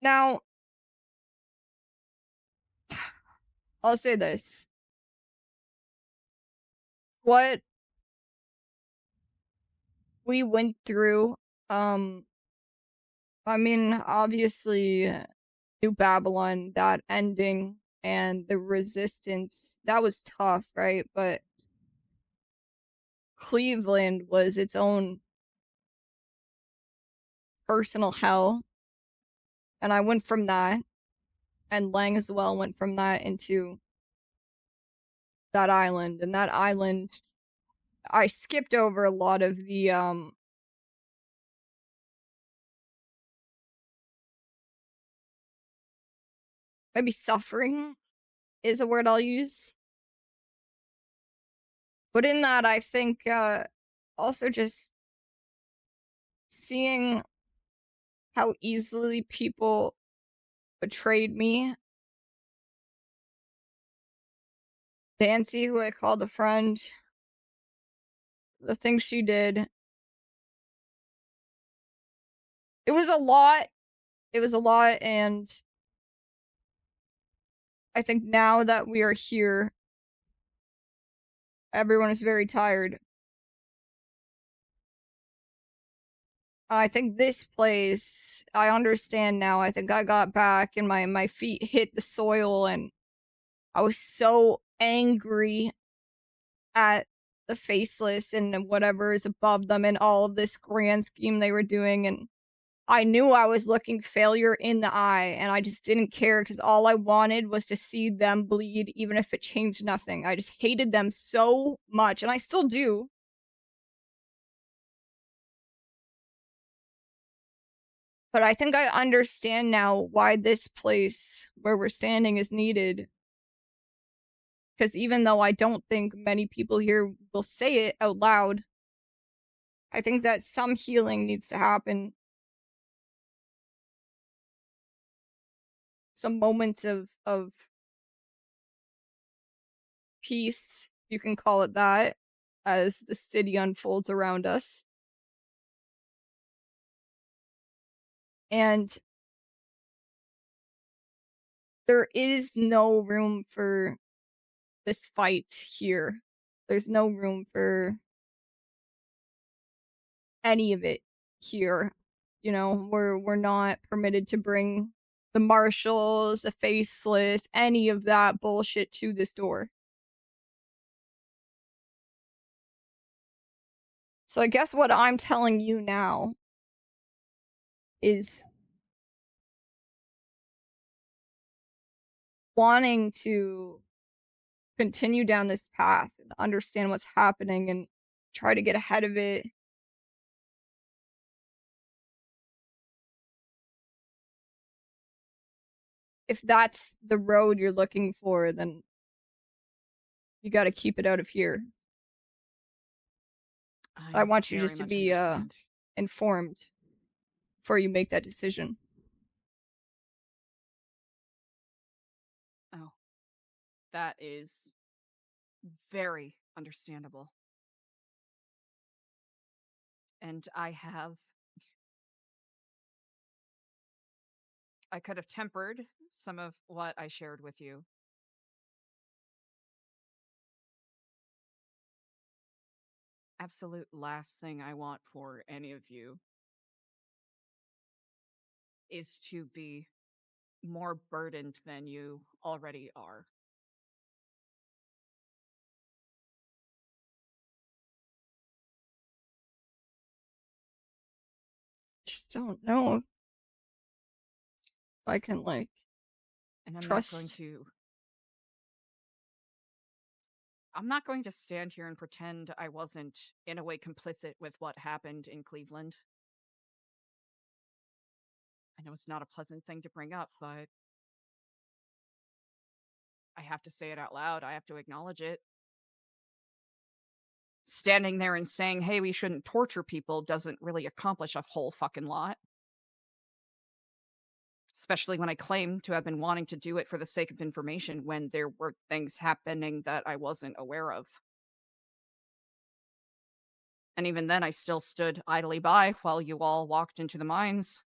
Now, I'll say this. What we went through, um, I mean, obviously, New Babylon, that ending and the resistance, that was tough, right? But Cleveland was its own personal hell. And I went from that, and Lang as well went from that into that island. And that island, I skipped over a lot of the, maybe suffering is a word I'll use. But in that, I think, also just seeing how easily people betrayed me. Nancy, who I called a friend, the things she did. It was a lot. It was a lot, and I think now that we are here, everyone is very tired. I think this place, I understand now. I think I got back and my feet hit the soil, and I was so angry at the faceless and whatever is above them and all of this grand scheme they were doing. And I knew I was looking failure in the eye, and I just didn't care because all I wanted was to see them bleed, even if it changed nothing. I just hated them so much, and I still do. But I think I understand now why this place where we're standing is needed. Because even though I don't think many people here will say it out loud, I think that some healing needs to happen. Some moments of peace, you can call it that, as the city unfolds around us. And there is no room for this fight here. There's no room for any of it here. You know, we're not permitted to bring the marshals, the faceless, any of that bullshit to this door. So I guess what I'm telling you now is wanting to continue down this path and understand what's happening and try to get ahead of it. If that's the road you're looking for, then you got to keep it out of here. I I want you very just to much be understand. informed before you make that decision. Oh, that is very understandable. And I could have tempered some of what I shared with you. Absolute last thing I want for any of you is to be more burdened than you already are. Just don't know if I can like And I'm not going trust. to I'm not going to stand here and pretend I wasn't, in a way, complicit with what happened in Cleveland. I know it's not a pleasant thing to bring up, but I have to say it out loud. I have to acknowledge it. Standing there and saying, hey, we shouldn't torture people doesn't really accomplish a whole fucking lot. Especially when I claim to have been wanting to do it for the sake of information when there were things happening that I wasn't aware of. And even then, I still stood idly by while you all walked into the mines.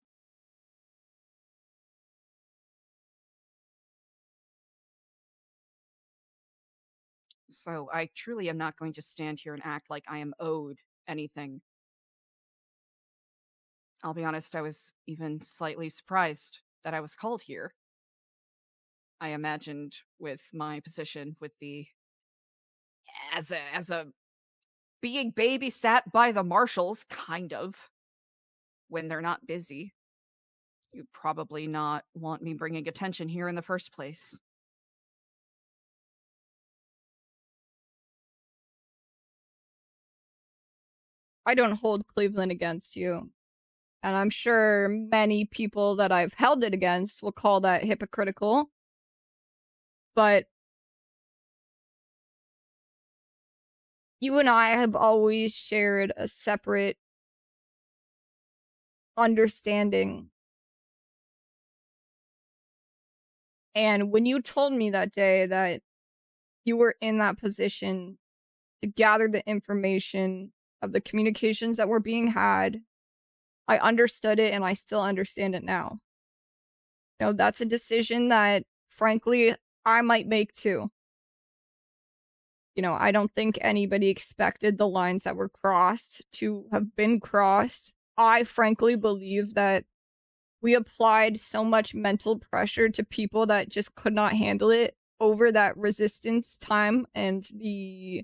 So I truly am not going to stand here and act like I am owed anything. I'll be honest, I was even slightly surprised that I was called here. I imagined with my position with the as a being babysat by the marshals, kind of, when they're not busy. You'd probably not want me bringing attention here in the first place. I don't hold Cleveland against you. And I'm sure many people that I've held it against will call that hypocritical. But you and I have always shared a separate understanding. And when you told me that day that you were in that position to gather the information of the communications that were being had, I understood it and I still understand it now. You know, that's a decision that, frankly, I might make too. You know, I don't think anybody expected the lines that were crossed to have been crossed. I frankly believe that we applied so much mental pressure to people that just could not handle it over that resistance time and the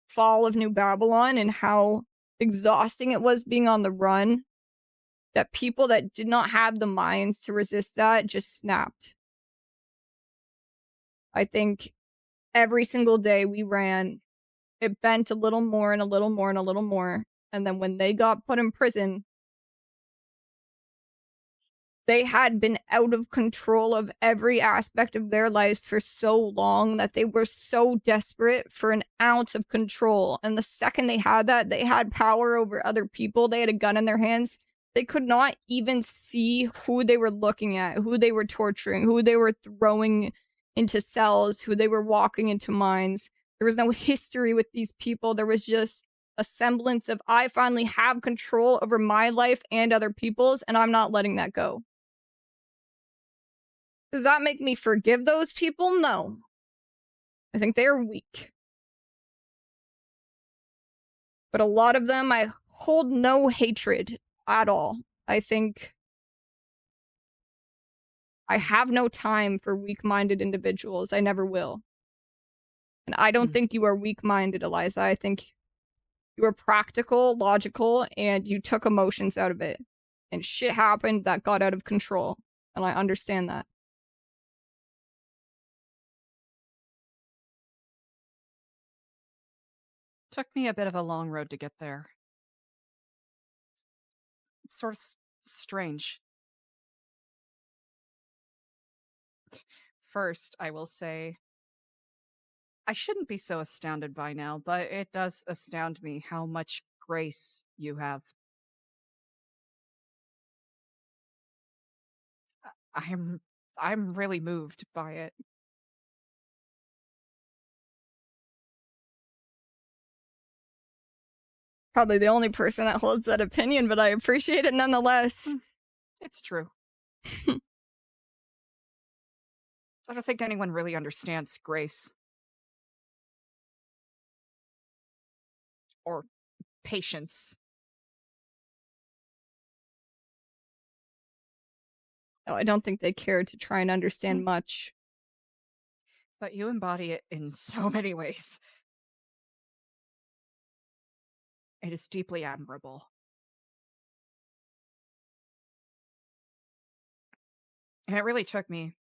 fall of New Babylon and how exhausting it was being on the run, that people that did not have the minds to resist that just snapped. I think every single day we ran, it bent a little more and a little more and a little more. And then when they got put in prison, they had been out of control of every aspect of their lives for so long that they were so desperate for an ounce of control. And the second they had that, they had power over other people. They had a gun in their hands. They could not even see who they were looking at, who they were torturing, who they were throwing into cells, who they were walking into mines. There was no history with these people. There was just a semblance of, I finally have control over my life and other people's, and I'm not letting that go. Does that make me forgive those people? No. I think they are weak. But a lot of them, I hold no hatred at all. I think I have no time for weak-minded individuals. I never will. And I don't Hmm. think you are weak-minded, Eliza. I think you are practical, logical, and you took emotions out of it. And shit happened that got out of control. And I understand that. Took me a bit of a long road to get there. It's sort of strange. First, I will say, I shouldn't be so astounded by now, but it does astound me how much grace you have. I'm I'm really moved by it. Probably the only person that holds that opinion, but I appreciate it nonetheless. It's true. I don't think anyone really understands grace or patience. No, I don't think they care to try and Hmm. understand much. But you embody it in so many ways. It is deeply admirable. And it really took me,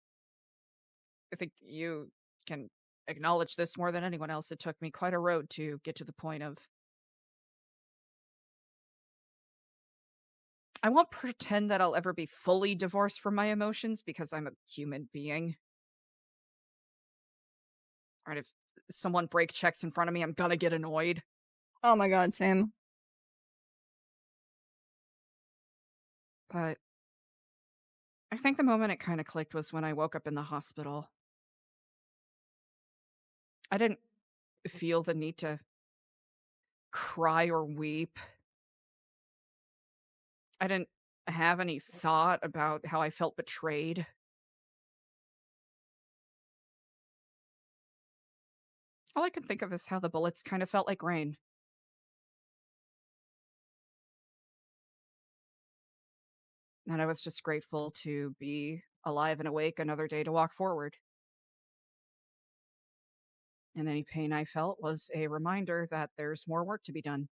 I think you can acknowledge this more than anyone else. It took me quite a road to get to the point of I won't pretend that I'll ever be fully divorced from my emotions because I'm a human being. Right? If someone break checks in front of me, I'm gonna get annoyed. Oh my god, same. But I think the moment it kind of clicked was when I woke up in the hospital. I didn't feel the need to cry or weep. I didn't have any thought about how I felt betrayed. All I could think of is how the bullets kind of felt like rain. And I was just grateful to be alive and awake another day to walk forward. And any pain I felt was a reminder that there's more work to be done.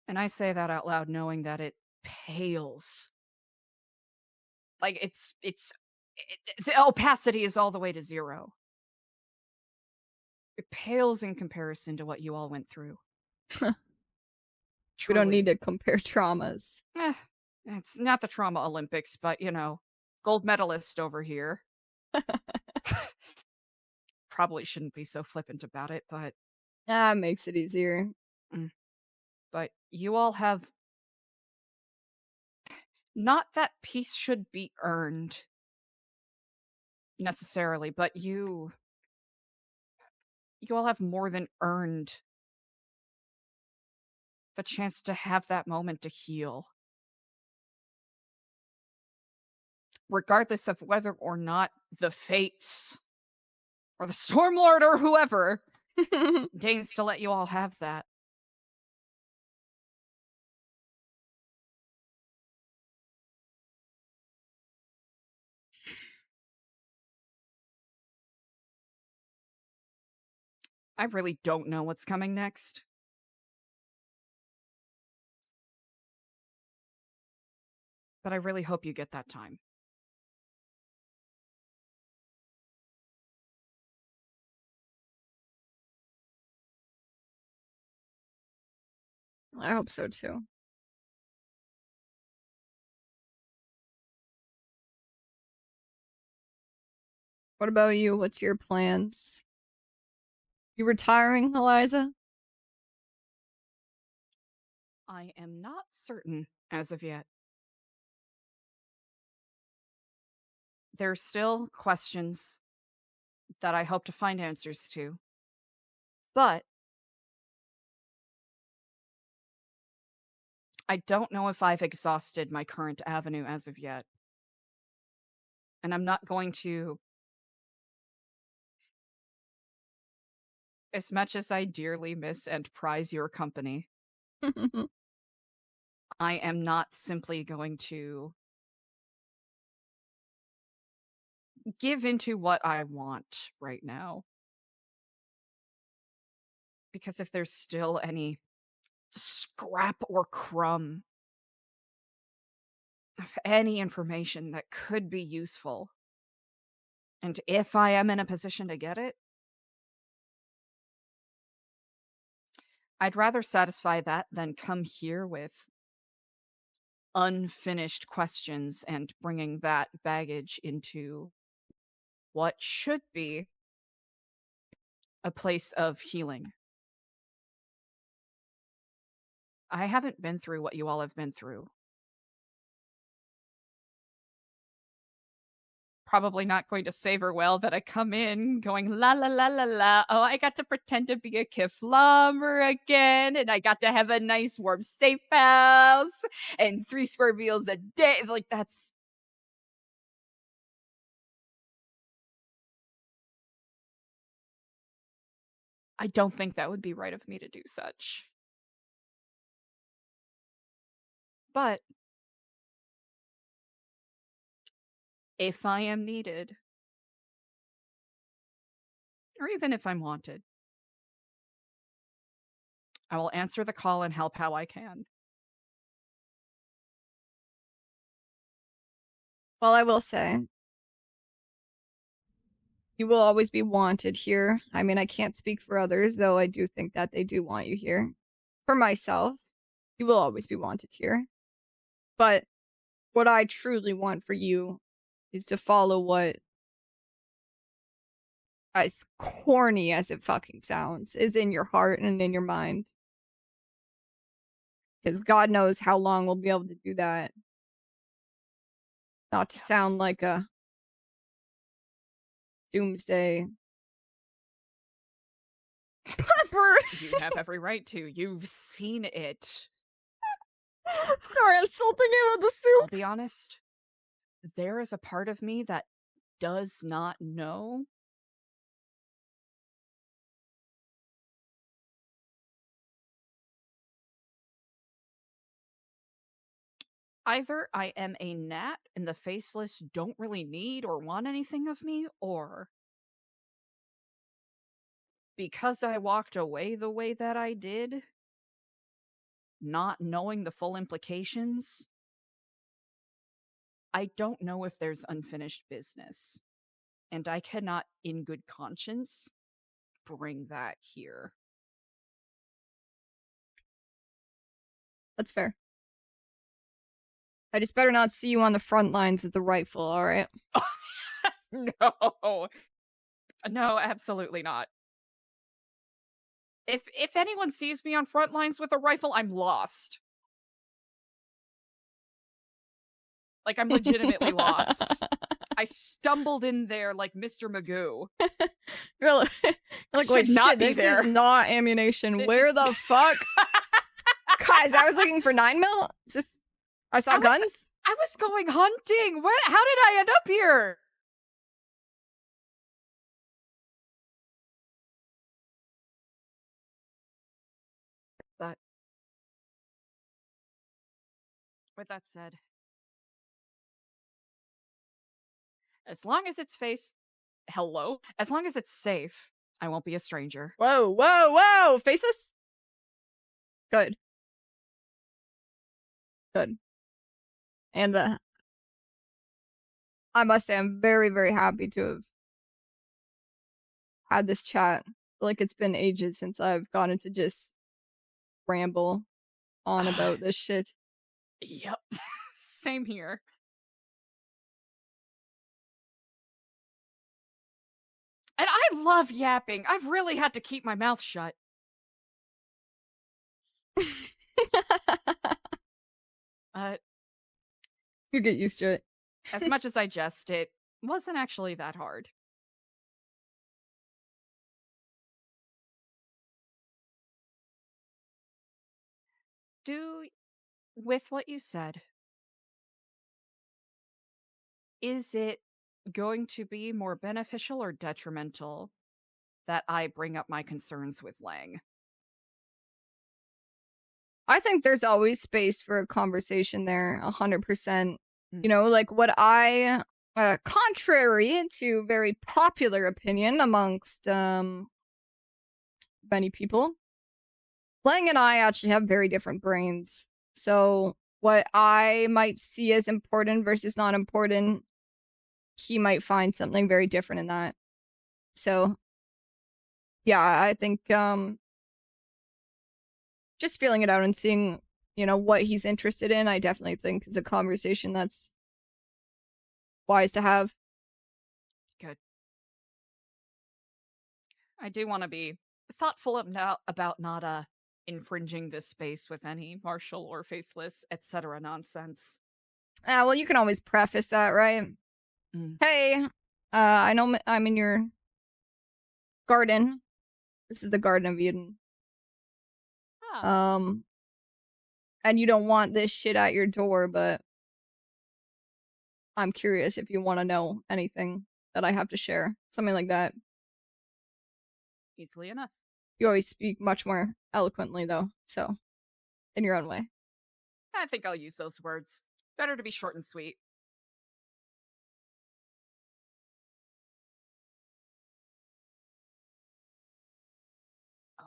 And I say that out loud knowing that it pales. Like the opacity is all the way to 0. It pales in comparison to what you all went through. We don't Truly. need to compare traumas. Eh, it's not the trauma Olympics, but gold medalist over here. Probably shouldn't be so flippant about it, but That makes it easier. mm, but you all have not that peace should be earned necessarily, but you all have more than earned the chance to have that moment to heal. Regardless of whether or not the fates or the Stormlord or whoever deigns to let you all have that. I really don't know what's coming next, but I really hope you get that time. I hope so too. What about you? What's your plans? You retiring, Eliza? I am not certain as of yet. There's still questions that I hope to find answers to, but I don't know if I've exhausted my current avenue as of yet. And I'm not going to, as much as I dearly miss and prize your company, I am not simply going to give into what I want right now. Because if there's still any scrap or crumb of any information that could be useful, and if I am in a position to get it, I'd rather satisfy that than come here with unfinished questions and bringing that baggage into what should be a place of healing. I haven't been through what you all have been through. Probably not going to savor well that I come in going la la la la la. Oh, I got to pretend to be a Kiflamer again, and I got to have a nice warm safe house and 3 square meals a day. Like that's I don't think that would be right of me to do such. But if I am needed, or even if I'm wanted, I will answer the call and help how I can. Well, I will say, you will always be wanted here. I mean, I can't speak for others, though I do think that they do want you here. For myself, you will always be wanted here. But what I truly want for you is to follow what, as corny as it fucking sounds, is in your heart and in your mind. Because God knows how long we'll be able to do that. Not to sound like a doomsday pepper. You have every right to. You've seen it. Sorry, I'm still thinking about the I'll soup. be honest. There is a part of me that does not know. Either I am a gnat and the faceless don't really need or want anything of me, or because I walked away the way that I did, not knowing the full implications, I don't know if there's unfinished business. And I cannot, in good conscience, bring that here. That's fair. I just better not see you on the front lines of the rifle, alright? No. No, absolutely not. If anyone sees me on front lines with a rifle, I'm lost. Like, I'm legitimately lost. I stumbled in there like Mr. Magoo. You're like, wait, Should not shit, be this there. is not ammunition. This Where is- the fuck? Guys, I was looking for 9mm. Is this... I saw guns? I was going hunting. How did I end up here? That. With that said, as long as it's hello? As long as it's safe, I won't be a stranger. Whoa, whoa, whoa! Faceless? Good. Good. And I must say, I'm very, very happy to have had this chat. I feel like it's been ages since I've gotten to just ramble on about this shit. Yep. Same here. And I love yapping. I've really had to keep my mouth shut. You get used to it. As much as I jest, it wasn't actually that hard. With what you said, is it going to be more beneficial or detrimental that I bring up my concerns with Lang? I think there's always space for a conversation there, 100%. Mm. You know, like what I, contrary to very popular opinion amongst many people, Lang and I actually have very different brains. So what I might see as important versus not important, he might find something very different in that. So yeah, I think just feeling it out and seeing, you know, what he's interested in, I definitely think is a conversation that's wise to have. Good. I do want to be thoughtful about not infringing this space with any martial or faceless, etc. nonsense. Well, you can always preface that, right? Mm. Hey, I know I'm in your garden. This is the Garden of Eden. Ah. And you don't want this shit at your door, but I'm curious if you want to know anything that I have to share. Something like that. Easily enough. You always speak much more eloquently, though, so in your own way. I think I'll use those words. Better to be short and sweet. Oh.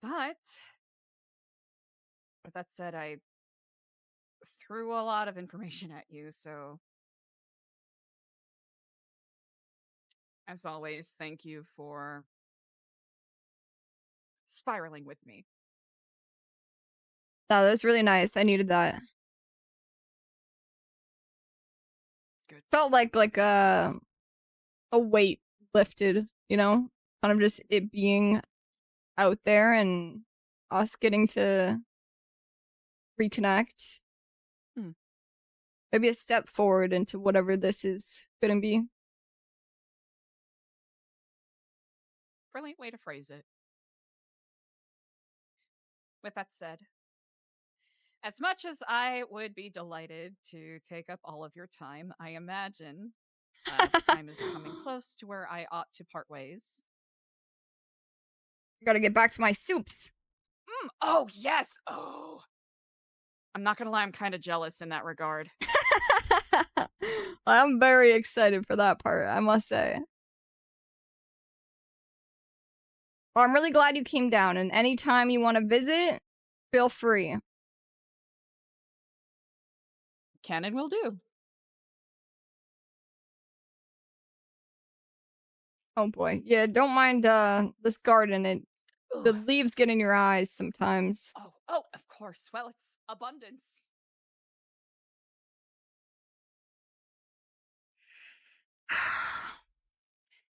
But with that said, I threw a lot of information at you, so as always, thank you for spiraling with me. No, that was really nice. I needed that. Good. Felt like a weight lifted, you know? Kind of just it being out there and us getting to reconnect. Hmm. Maybe a step forward into whatever this is gonna be. Brilliant way to phrase it. With that said, as much as I would be delighted to take up all of your time, I imagine the time is coming close to where I ought to part ways. Gotta get back to my soups. Oh, yes! Oh! I'm not gonna lie, I'm kind of jealous in that regard. I'm very excited for that part, I must say. Well, I'm really glad you came down, and anytime you want to visit, feel free. Can and will do. Oh boy. Yeah, don't mind this garden. The Ooh. leaves get in your eyes sometimes. Oh, of course. Well, it's abundance.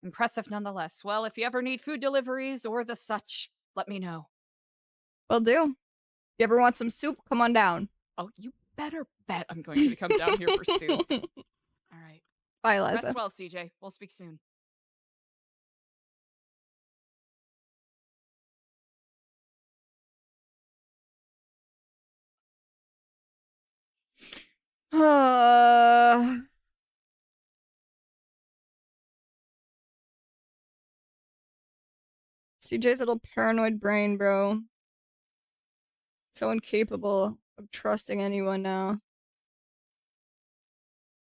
Impressive nonetheless. Well, if you ever need food deliveries or the such, let me know. Will do. You ever want some soup? Come on down. Oh, you better bet I'm going to come down here for soup. All right. Bye, Rest Eliza. well, CJ. We'll speak soon. CJ's little paranoid brain, bro. So incapable of trusting anyone now.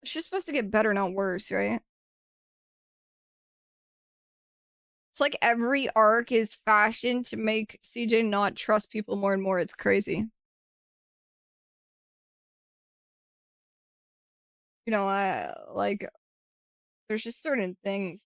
She's supposed to get better, not worse, right? It's like every arc is fashioned to make CJ not trust people more and more. It's crazy. You know, I like there's just certain things